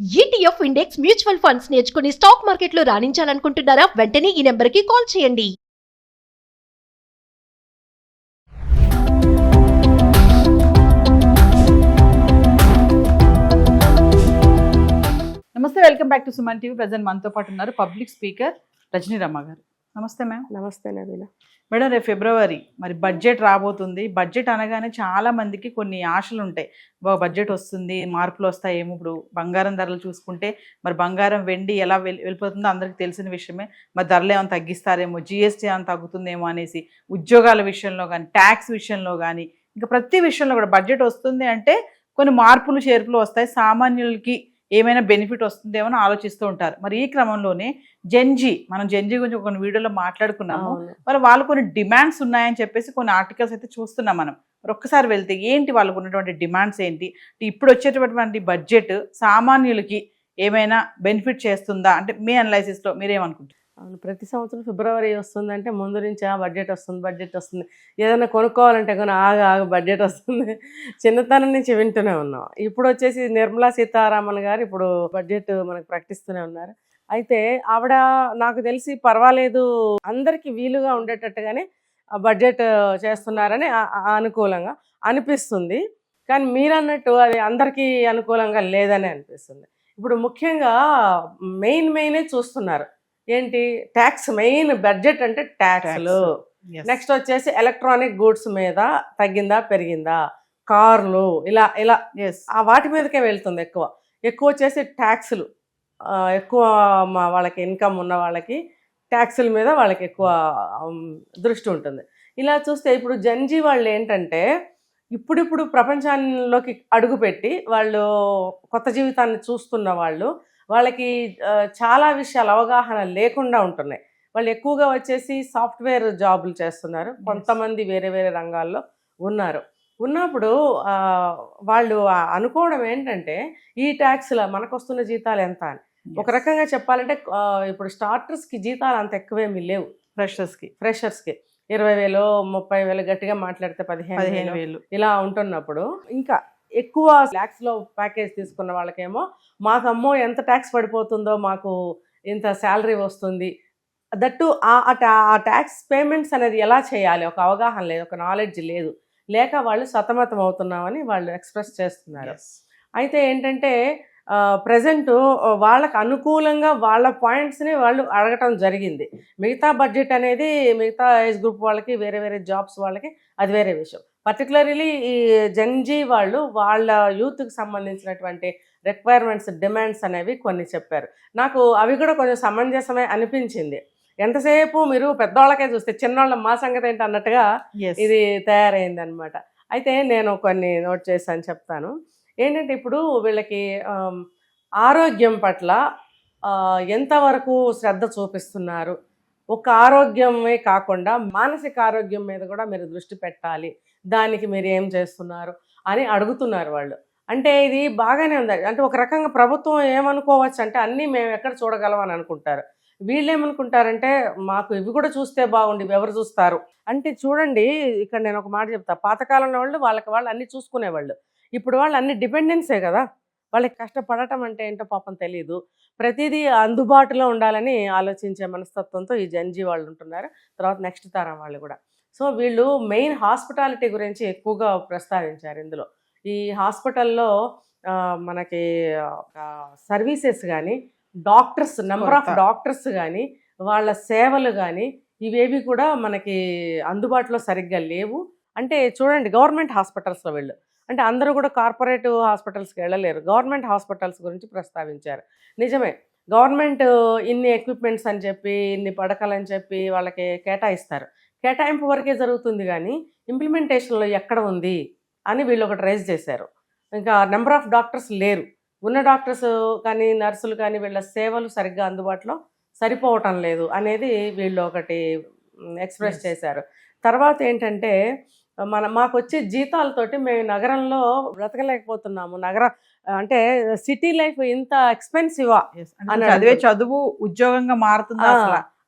ETF index mutual funds నేర్చుకుని stock మార్కెట్లో రాణించాలనుకుంటున్నారా? వెంటనే ఈ నెంబర్కి కాల్ చేయండి. నమస్తే, welcome back to Suman TV. Present మనతో పాటు ఉన్నారు పబ్లిక్ స్పీకర్ రజనీ రమ్మ గారు. నమస్తే మ్యామ్. నమస్తే నవీన. మేడం, రేపు ఫిబ్రవరి, మరి బడ్జెట్ రాబోతుంది. బడ్జెట్ అనగానే చాలా మందికి కొన్ని ఆశలు ఉంటాయి. బడ్జెట్ వస్తుంది, మార్పులు వస్తాయేమో. ఇప్పుడు బంగారం ధరలు చూసుకుంటే మరి బంగారం వెండి ఎలా వెళ్ళిపోతుందో అందరికి తెలిసిన విషయమే. మరి ధరలు ఏమైనా తగ్గిస్తారేమో, జిఎస్టీ ఏమైనా తగ్గుతుందేమో అనేసి, ఉద్యోగాల విషయంలో కానీ, ట్యాక్స్ విషయంలో కానీ, ఇంకా ప్రతి విషయంలో కూడా బడ్జెట్ వస్తుంది అంటే కొన్ని మార్పులు చేర్పులు వస్తాయి. సామాన్యులకి ఏమైనా బెనిఫిట్ వస్తుందేమో అని ఆలోచిస్తూ ఉంటారు. మరి ఈ క్రమంలోనే మనం జెన్జీ గురించి కొన్ని వీడియోలో మాట్లాడుకున్నాము. మరి వాళ్ళు కొన్ని డిమాండ్స్ ఉన్నాయని చెప్పేసి కొన్ని ఆర్టికల్స్ అయితే చూస్తున్నాం మనం. మరి ఒక్కసారి వెళ్తే ఏంటి వాళ్ళకు ఉన్నటువంటి డిమాండ్స్ ఏంటి, ఇప్పుడు వచ్చేటటువంటి బడ్జెట్ సామాన్యులకి ఏమైనా బెనిఫిట్ చేస్తుందా అంటే మీ అనలైసిస్లో మీరేమనుకుంటారు? అవును, ప్రతి సంవత్సరం ఫిబ్రవరి వస్తుందంటే ముందు నుంచి బడ్జెట్ వస్తుంది, ఏదైనా కొనుక్కోవాలంటే ఆగు బడ్జెట్ వస్తుంది, చిన్నతనం నుంచి వింటూనే ఉన్నాం. ఇప్పుడు వచ్చేసి నిర్మలా సీతారామన్ గారు ఇప్పుడు బడ్జెట్ మనకు ప్రకటిస్తూనే ఉన్నారు. అయితే ఆవిడ నాకు తెలిసి పర్వాలేదు, అందరికీ వీలుగా ఉండేటట్టుగానే బడ్జెట్ చేస్తున్నారని అనుకూలంగా అనిపిస్తుంది. కానీ మీరన్నట్టు అది అందరికీ అనుకూలంగా లేదని అనిపిస్తుంది. ఇప్పుడు ముఖ్యంగా మెయినే చూస్తున్నారు ఏంటి, ట్యాక్స్. మెయిన్ బడ్జెట్ అంటే ట్యాక్స్లు. నెక్స్ట్ వచ్చేసి ఎలక్ట్రానిక్ గూడ్స్ మీద తగ్గిందా పెరిగిందా, కార్లు, ఇలా వాటి మీదకే వెళ్తుంది ఎక్కువ వచ్చేసి ట్యాక్స్లు. ఎక్కువ వాళ్ళకి ఇన్కమ్ ఉన్న వాళ్ళకి ట్యాక్సుల మీద వాళ్ళకి ఎక్కువ దృష్టి ఉంటుంది. ఇలా చూస్తే ఇప్పుడు జెన్జీ వాళ్ళు ఏంటంటే ఇప్పుడు ప్రపంచంలోకి అడుగుపెట్టి వాళ్ళు కొత్త జీవితాన్ని చూస్తున్న వాళ్ళకి చాలా విషయాలు అవగాహన లేకుండా ఉంటున్నాయి. వాళ్ళు ఎక్కువగా వచ్చేసి సాఫ్ట్వేర్ జాబులు చేస్తున్నారు, కొంతమంది వేరే రంగాల్లో ఉన్నప్పుడు వాళ్ళు అనుకోవడం ఏంటంటే ఈ ట్యాక్స్లో మనకు వస్తున్న జీతాలు ఎంత అని. ఒక రకంగా చెప్పాలంటే ఇప్పుడు స్టార్టర్స్కి జీతాలు అంత ఎక్కువేమీ లేవు. ఫ్రెషర్స్కి 20,000 30,000, గట్టిగా మాట్లాడితే 15,000 ఇలా ఉంటున్నప్పుడు ఇంకా ఎక్కువ ల్యాక్స్లో ప్యాకేజ్ తీసుకున్న వాళ్ళకేమో మాకమ్మో ఎంత ట్యాక్స్ పడిపోతుందో, మాకు ఇంత శాలరీ వస్తుంది, దట్టు ఆ ట్యాక్స్ పేమెంట్స్ అనేది ఎలా చేయాలి ఒక అవగాహన లేదు, ఒక నాలెడ్జ్ లేదు, లేక వాళ్ళు సతమతం అవుతున్నామని వాళ్ళు ఎక్స్ప్రెస్ చేస్తున్నారు. అయితే ఏంటంటే ప్రజెంట్ వాళ్ళకు అనుకూలంగా వాళ్ళ పాయింట్స్ని వాళ్ళు అడగటం జరిగింది. మిగతా బడ్జెట్ అనేది మిగతా ఏజ్ గ్రూప్ వాళ్ళకి, వేరే జాబ్స్ వాళ్ళకి అది వేరే విషయం. పర్టికులర్లీ ఈ జెన్జీ వాళ్ళ యూత్కి సంబంధించినటువంటి రిక్వైర్మెంట్స్, డిమాండ్స్ అనేవి కొన్ని చెప్పారు. నాకు అవి కూడా కొంచెం సమంజసమే అనిపించింది. ఎంతసేపు మీరు పెద్దవాళ్ళకే చూస్తే చిన్నవాళ్ళ మా సంగతి ఏంటి అన్నట్టుగా ఇది తయారైంది అనమాట. అయితే నేను కొన్ని నోట్ చేశాను, చెప్తాను. ఏంటంటే ఇప్పుడు వీళ్ళకి ఆరోగ్యం పట్ల ఎంతవరకు శ్రద్ధ చూపిస్తున్నారు, ఒక ఆరోగ్యమే కాకుండా మానసిక ఆరోగ్యం మీద కూడా మీరు దృష్టి పెట్టాలి, దానికి మీరు ఏం చేస్తున్నారు అని అడుగుతున్నారు వాళ్ళు. అంటే ఇది బాగానే ఉంది. అంటే ఒక రకంగా ప్రభుత్వం ఏమనుకోవచ్చు అంటే అన్నీ మేము ఎక్కడ చూడగలం అని అనుకుంటారు. వీళ్ళు ఏమనుకుంటారంటే మాకు ఇవి కూడా చూస్తే బాగుండి ఇవి ఎవరు చూస్తారు అంటే, చూడండి ఇక్కడ నేను ఒక మాట చెప్తా. పాతకాలంలో వాళ్ళు అన్నీ చూసుకునేవాళ్ళు. ఇప్పుడు వాళ్ళు అన్ని డిపెండెన్సే కదా, వాళ్ళకి కష్టపడటం అంటే ఏంటో పాపం తెలియదు. ప్రతిదీ అందుబాటులో ఉండాలని ఆలోచించే మనస్తత్వంతో ఈ జెన్జీ వాళ్ళు ఉంటున్నారు. తర్వాత నెక్స్ట్ తరం వాళ్ళు కూడా. సో వీళ్ళు మెయిన్ హాస్పిటాలిటీ గురించి ఎక్కువగా ప్రస్తావించారు ఇందులో. ఈ హాస్పిటల్లో మనకి సర్వీసెస్ కానీ, డాక్టర్స్, నెంబర్ ఆఫ్ డాక్టర్స్ కానీ, వాళ్ళ సేవలు కానీ ఇవేవి కూడా మనకి అందుబాటులో సరిగ్గా లేవు. అంటే చూడండి, గవర్నమెంట్ హాస్పిటల్స్లో వెళ్ళు అంటే అందరూ కూడా కార్పొరేట్ హాస్పిటల్స్కి వెళ్ళలేరు. గవర్నమెంట్ హాస్పిటల్స్ గురించి ప్రస్తావించారు. నిజమే, గవర్నమెంట్ ఇన్ని ఎక్విప్మెంట్స్ అని చెప్పి, ఇన్ని పడకలని చెప్పి వాళ్ళకి కేటాయిస్తారు. కేటాయింపు వరకే జరుగుతుంది కానీ ఇంప్లిమెంటేషన్లో ఎక్కడ ఉంది అని వీళ్ళు ఒకటి రైజ్ చేశారు. ఇంకా నెంబర్ ఆఫ్ డాక్టర్స్ లేరు. ఉన్న డాక్టర్స్ కానీ, నర్సులు కానీ వీళ్ళ సేవలు సరిగ్గా అందుబాటులో సరిపోవటం లేదు అనేది వీళ్ళు ఒకటి ఎక్స్ప్రెస్ చేశారు. తర్వాత ఏంటంటే మాకు వచ్చే జీతాలతోటి మేము నగరంలో బ్రతకలేకపోతున్నాము. అంటే సిటీ లైఫ్ ఇంత ఎక్స్పెన్సివా, అదే చదువు ఉద్యోగంగా మారుతుందా?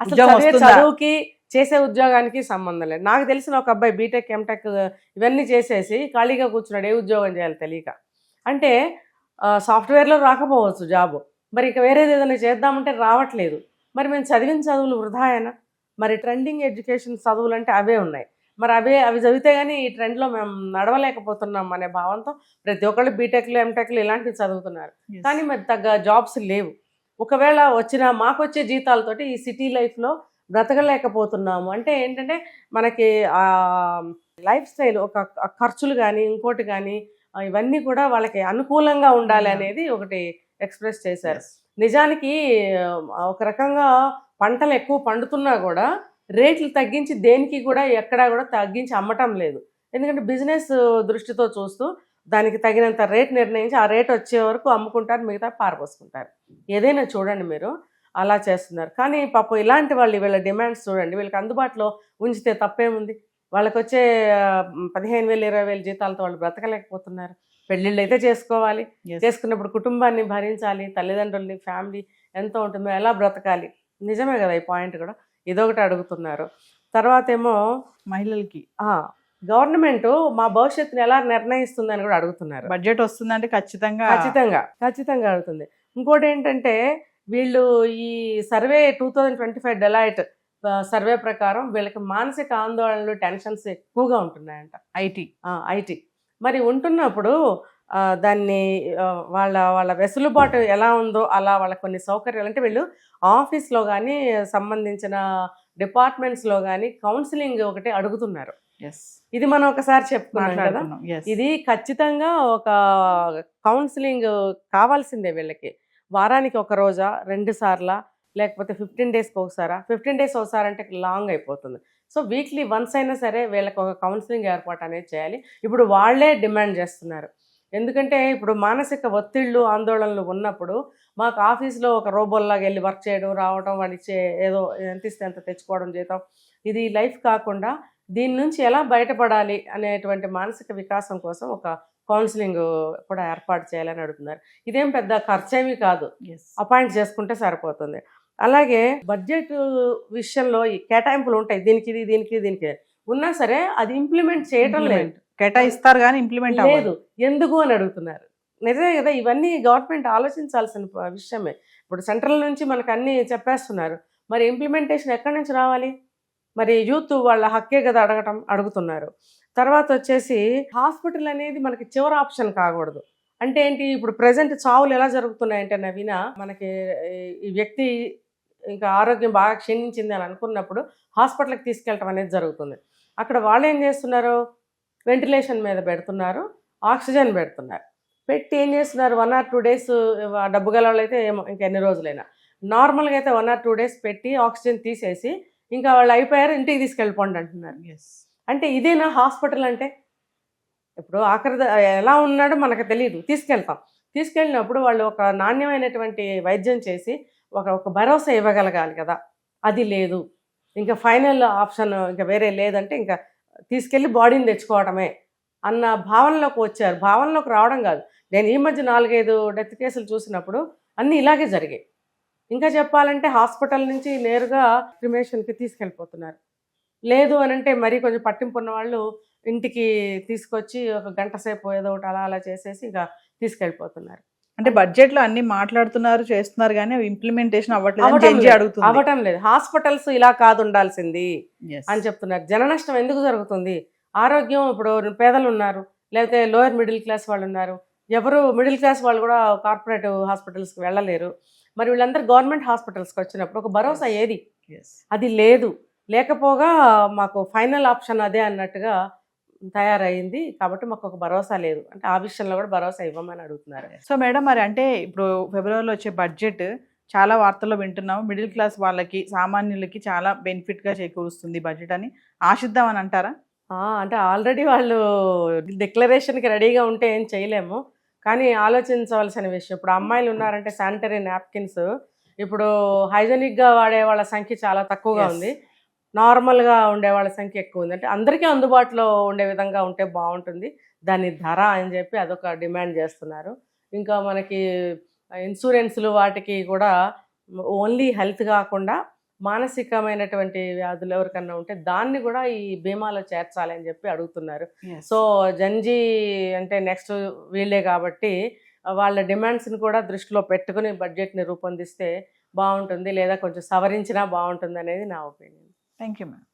అసలు చదువుకి చేసే ఉద్యోగానికి సంబంధం లేదు. నాకు తెలిసిన ఒక అబ్బాయి బీటెక్, ఎంటెక్ ఇవన్నీ చేసేసి ఖాళీగా కూర్చున్నాడు, ఏ ఉద్యోగం చేయాలి తెలియక. అంటే సాఫ్ట్వేర్లో రాకపోవచ్చు జాబ్, మరి ఇక వేరేది ఏదైనా చేద్దామంటే రావట్లేదు. మరి మేము చదివిన చదువులు వృధాయేనా? మరి ట్రెండింగ్ ఎడ్యుకేషన్ చదువులు అంటే అవే ఉన్నాయి. మరి అవి చదివితే కానీ ఈ ట్రెండ్లో మేము నడవలేకపోతున్నాం అనే భావంతో ప్రతి ఒక్కళ్ళు బీటెక్లు ఎంటెక్లు ఇలాంటివి చదువుతున్నారు. Yes. కానీ మరి తగ్గ జాబ్స్ లేవు. ఒకవేళ వచ్చిన మాకొచ్చే జీతాలతోటి ఈ సిటీ లైఫ్లో బ్రతకలేకపోతున్నాము. అంటే ఏంటంటే మనకి లైఫ్ స్టైల్ ఒక ఖర్చులు కానీ ఇంకోటి కానీ ఇవన్నీ కూడా వాళ్ళకి అనుకూలంగా ఉండాలి అనేది ఒకటి ఎక్స్ప్రెస్ చేశారు. Yes. నిజానికి ఒక రకంగా పంటలు ఎక్కువ పండుతున్నా కూడా రేట్లు తగ్గించి దేనికి కూడా ఎక్కడా కూడా తగ్గించి అమ్మటం లేదు. ఎందుకంటే బిజినెస్ దృష్టితో చూస్తూ దానికి తగినంత రేట్ నిర్ణయించి ఆ రేట్ వచ్చే వరకు అమ్ముకుంటారు, మిగతా పారపోసుకుంటారు. ఏదైనా చూడండి మీరు అలా చేస్తున్నారు. కానీ పాపం ఇలాంటి వాళ్ళు వీళ్ళ డిమాండ్స్ చూడండి, వీళ్ళకి అందుబాటులో ఉంచితే తప్పేముంది? వాళ్ళకి వచ్చే 15,000 20,000 జీతాలతో వాళ్ళు బ్రతకలేకపోతున్నారు. పెళ్ళిళ్ళు అయితే చేసుకోవాలి, Yes. చేసుకున్నప్పుడు కుటుంబాన్ని భరించాలి, తల్లిదండ్రుల్ని ఫ్యామిలీ ఎంత ఉంటుందో ఎలా బ్రతకాలి. నిజమే కదా ఈ పాయింట్ కూడా. ఇదొకటి అడుగుతున్నారు. తర్వాత ఏమో మహిళలకి గవర్నమెంట్ మా భవిష్యత్తుని ఎలా నిర్ణయిస్తుందని కూడా అడుగుతున్నారు. బడ్జెట్ వస్తుందంటే ఖచ్చితంగా ఖచ్చితంగా అడుగుతుంది. ఇంకోటి ఏంటంటే వీళ్ళు ఈ సర్వే 2025 డెలాయిట్ సర్వే ప్రకారం వీళ్ళకి మానసిక ఆందోళనలు టెన్షన్స్ ఎక్కువగా ఉంటున్నాయంట. ఐటీ మరి ఉంటున్నప్పుడు దాన్ని వాళ్ళ వెసులుబాటు ఎలా ఉందో అలా వాళ్ళ కొన్ని సౌకర్యాలు అంటే వీళ్ళు ఆఫీస్లో కానీ సంబంధించిన డిపార్ట్మెంట్స్లో కానీ కౌన్సిలింగ్ ఒకటి అడుగుతున్నారు. ఇది మనం ఒకసారి చెప్పుకున్నాం కదా. ఇది ఖచ్చితంగా ఒక కౌన్సిలింగ్ కావాల్సిందే వీళ్ళకి. వారానికి ఒక రోజా 2 సార్లా లేకపోతే 15 డేస్కి ఒకసారా? 15 డేస్ ఒకసారి అంటే లాంగ్ అయిపోతుంది. సో వీక్లీ వన్స్ అయినా సరే వీళ్ళకి ఒక కౌన్సిలింగ్ ఏర్పాటు అనేది చేయాలి. ఇప్పుడు వాళ్ళే డిమాండ్ చేస్తున్నారు. ఎందుకంటే ఇప్పుడు మానసిక ఒత్తిళ్ళు ఆందోళనలు ఉన్నప్పుడు మాకు ఆఫీస్లో ఒక రోబోల్లాగా వెళ్ళి వర్క్ చేయడం రావడం, వాళ్ళు ఇచ్చే ఏదో ఎంత ఇస్తే ఎంత తెచ్చుకోవడం జీతం, ఇది లైఫ్ కాకుండా దీని నుంచి ఎలా బయటపడాలి అనేటువంటి మానసిక వికాసం కోసం ఒక కౌన్సిలింగ్ కూడా ఏర్పాటు చేయాలని అడుగుతున్నారు. ఇదేం పెద్ద ఖర్చేమీ కాదు, అపాయింట్ చేసుకుంటే సరిపోతుంది. అలాగే బడ్జెట్ విషయంలో ఈ కేటాయింపులు ఉంటాయి, దీనికి ఉన్నా సరే అది ఇంప్లిమెంట్ చేయటం లేదు. కేటాయిస్తారు కానీ ఇంప్లిమెంట్ లేదు. ఎందుకు అని అడుగుతున్నారు. నిజమే కదా, ఇవన్నీ గవర్నమెంట్ ఆలోచించాల్సిన విషయమే. ఇప్పుడు సెంట్రల్ నుంచి మనకు అన్నీ చెప్పేస్తున్నారు, మరి ఇంప్లిమెంటేషన్ ఎక్కడి నుంచి రావాలి? మరి యూత్ వాళ్ళ హక్కే కదా అడుగుతున్నారు. తర్వాత వచ్చేసి హాస్పిటల్ అనేది మనకి చివరి ఆప్షన్ కాకూడదు. అంటే ఏంటి, ఇప్పుడు ప్రజెంట్ చావులు ఎలా జరుగుతున్నాయంటే నవీన, మనకి ఈ వ్యక్తి ఇంకా ఆరోగ్యం బాగా క్షీణించింది అని అనుకున్నప్పుడు హాస్పిటల్కి తీసుకెళ్ళటం అనేది జరుగుతుంది. అక్కడ వాళ్ళు ఏం చేస్తున్నారు, వెంటిలేషన్ మీద పెడుతున్నారు, ఆక్సిజన్ పెడుతున్నారు. పెట్టి ఏం చేస్తున్నారు, 1 or 2 days డబ్బు గల వాళ్ళు అయితే ఏమో ఇంకా ఎన్ని రోజులైనా, నార్మల్గా అయితే 1 or 2 days పెట్టి ఆక్సిజన్ తీసేసి ఇంకా వాళ్ళు అయిపోయారు ఇంటికి తీసుకెళ్ళిపోండి అంటున్నారు. అంటే ఇదేనా హాస్పిటల్ అంటే? ఇప్పుడు ఆఖరి ఎలా ఉన్నాడో మనకు తెలియదు, తీసుకెళ్ళినప్పుడు వాళ్ళు ఒక నాణ్యమైనటువంటి వైద్యం చేసి ఒక భరోసా ఇవ్వగలగాలి కదా. అది లేదు. ఇంకా ఫైనల్ ఆప్షన్ ఇంకా వేరే లేదంటే ఇంకా తీసుకెళ్ళి బాడీని తెచ్చుకోవడమే అన్న భావనలోకి వచ్చారు. భావనలోకి రావడం కాదు. నేను ఈ మధ్య 4-5 డెత్ కేసులు చూసినప్పుడు అన్నీ ఇలాగే జరిగాయి. ఇంకా చెప్పాలంటే హాస్పిటల్ నుంచి నేరుగా క్రిమేషన్కి తీసుకెళ్ళిపోతున్నారు. లేదు అని అంటే మరీ కొంచెం పట్టింపు ఉన్న వాళ్ళు ఇంటికి తీసుకొచ్చి 1 గంట సేపు ఏదో ఒకటి అలా చేసేసి ఇక తీసుకెళ్ళిపోతున్నారు. అంటే బడ్జెట్లో అన్ని మాట్లాడుతున్నారు, చేస్తున్నారు, కానీ ఇంప్లిమెంటేషన్ అవ్వటం లేదు. హాస్పిటల్స్ ఇలా కాదు ఉండాల్సింది అని చెప్తున్నారు. జన నష్టం ఎందుకు జరుగుతుంది? ఆరోగ్యం ఇప్పుడు పేదలు ఉన్నారు, లేకపోతే లోయర్ మిడిల్ క్లాస్ వాళ్ళు ఉన్నారు. ఎవరు మిడిల్ క్లాస్ వాళ్ళు కూడా కార్పొరేట్ హాస్పిటల్స్కి వెళ్ళలేరు. మరి వీళ్ళందరూ గవర్నమెంట్ హాస్పిటల్స్కి వచ్చినప్పుడు ఒక భరోసా ఏది? అది లేదు. లేకపోగా మాకు ఫైనల్ ఆప్షన్ అదే అన్నట్టుగా తయారైంది. కాబట్టి మాకు ఒక భరోసా లేదు. అంటే ఆ విషయంలో కూడా భరోసా ఇవ్వమని అడుగుతున్నారు. సో మేడం, మరి అంటే ఇప్పుడు ఫిబ్రవరిలో వచ్చే బడ్జెట్ చాలా వార్తల్లో వింటున్నాము, మిడిల్ క్లాస్ వాళ్ళకి సామాన్యులకి చాలా బెనిఫిట్గా చేకూరుస్తుంది బడ్జెట్ అని ఆశిద్దామని అంటారా? అంటే ఆల్రెడీ వాళ్ళు డిక్లరేషన్కి రెడీగా ఉంటే ఏం చేయలేము, కానీ ఆలోచించవలసిన విషయం. ఇప్పుడు అమ్మాయిలు ఉన్నారంటే శానిటరీ నాప్కిన్స్ ఇప్పుడు హైజెనిక్గా వాడే వాళ్ళ సంఖ్య చాలా తక్కువగా ఉంది, నార్మల్గా ఉండే వాళ్ళ సంఖ్య ఎక్కువ ఉంది. అంటే అందరికీ అందుబాటులో ఉండే విధంగా ఉంటే బాగుంటుంది, దాని ధర అని చెప్పి అదొక డిమాండ్ చేస్తున్నారు. ఇంకా మనకి ఇన్సూరెన్స్లు వాటికి కూడా ఓన్లీ హెల్త్ కాకుండా మానసికమైనటువంటి వ్యాధులు ఎవరికన్నా ఉంటే దాన్ని కూడా ఈ బీమాలో చేర్చాలి అని చెప్పి అడుగుతున్నారు. సో జంజీ అంటే నెక్స్ట్ వీళ్ళే కాబట్టి వాళ్ళ డిమాండ్స్ని కూడా దృష్టిలో పెట్టుకుని బడ్జెట్ని రూపొందిస్తే బాగుంటుంది, లేదా కొంచెం సవరించినా బాగుంటుంది అనేది నా ఒపీనియన్. Thank you ma'am.